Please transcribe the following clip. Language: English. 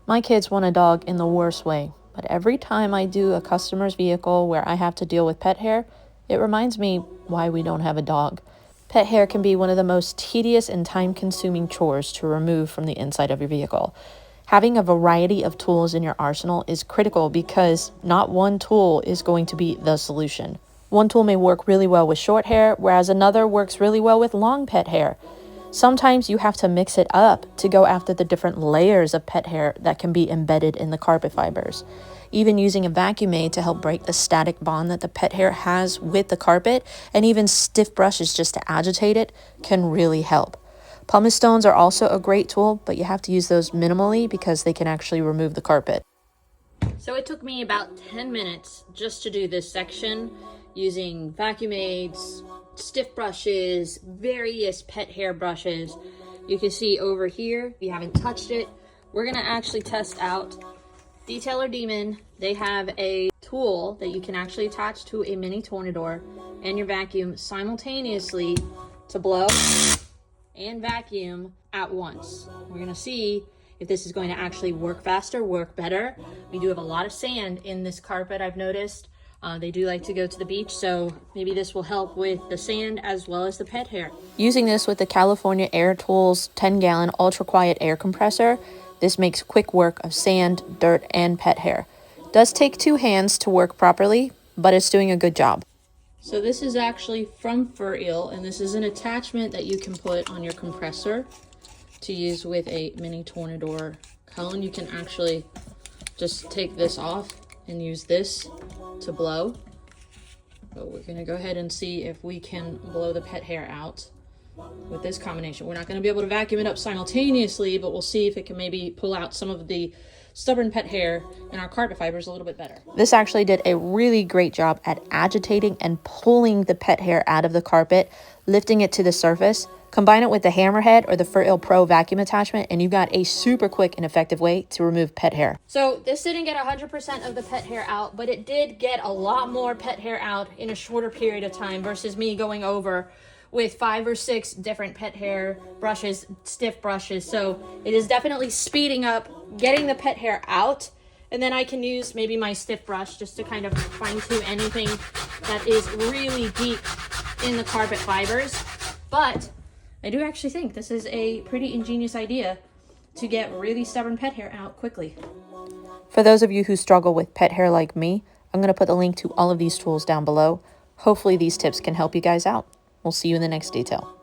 My kids want a dog in the worst way, but every time I do a customer's vehicle where I have to deal with pet hair, it reminds me why we don't have a dog. Pet hair can be one of the most tedious and time-consuming chores to remove from the inside of your vehicle. Having a variety of tools in your arsenal is critical because not one tool is going to be the solution. One tool may work really well with short hair, whereas another works really well with long pet hair. Sometimes you have to mix it up to go after the different layers of pet hair that can be embedded in the carpet fibers. Even using a vacuum aid to help break the static bond that the pet hair has with the carpet, and even stiff brushes just to agitate it, can really help. Pumice stones are also a great tool, but you have to use those minimally because they can actually remove the carpet. So it took me about 10 minutes just to do this section using vacuum aids, stiff brushes, various pet hair brushes. You can see over here, if you haven't touched it, we're gonna actually test out Detailer Demon. They have a tool that you can actually attach to a mini tornador and your vacuum simultaneously to blow and vacuum at once. We're gonna see if this is going to actually work faster, work better. We do have a lot of sand in this carpet, I've noticed. They do like to go to the beach, so maybe this will help with the sand as well as the pet hair. Using this with the California Air Tools 10-gallon ultra-quiet air compressor, this makes quick work of sand, dirt, and pet hair. Does take 2 hands to work properly, but it's doing a good job. So this is actually from Fur Eel, and this is an attachment that you can put on your compressor to use with a mini tornador cone. You can actually just take this off and use this to blow. But we're gonna go ahead and see if we can blow the pet hair out with this combination. We're not gonna be able to vacuum it up simultaneously, but we'll see if it can maybe pull out some of the stubborn pet hair in our carpet fibers a little bit better. This actually did a really great job at agitating and pulling the pet hair out of the carpet, lifting it to the surface. Combine it with the Hammerhead or the Fur Eel Pro vacuum attachment, and you've got a super quick and effective way to remove pet hair. So this didn't get 100% of the pet hair out, but it did get a lot more pet hair out in a shorter period of time versus me going over with 5 or 6 different pet hair brushes, stiff brushes. So it is definitely speeding up getting the pet hair out, and then I can use maybe my stiff brush just to kind of fine tune anything that is really deep in the carpet fibers. But I do actually think this is a pretty ingenious idea to get really stubborn pet hair out quickly. For those of you who struggle with pet hair like me, I'm going to put the link to all of these tools down below. Hopefully these tips can help you guys out. We'll see you in the next detail.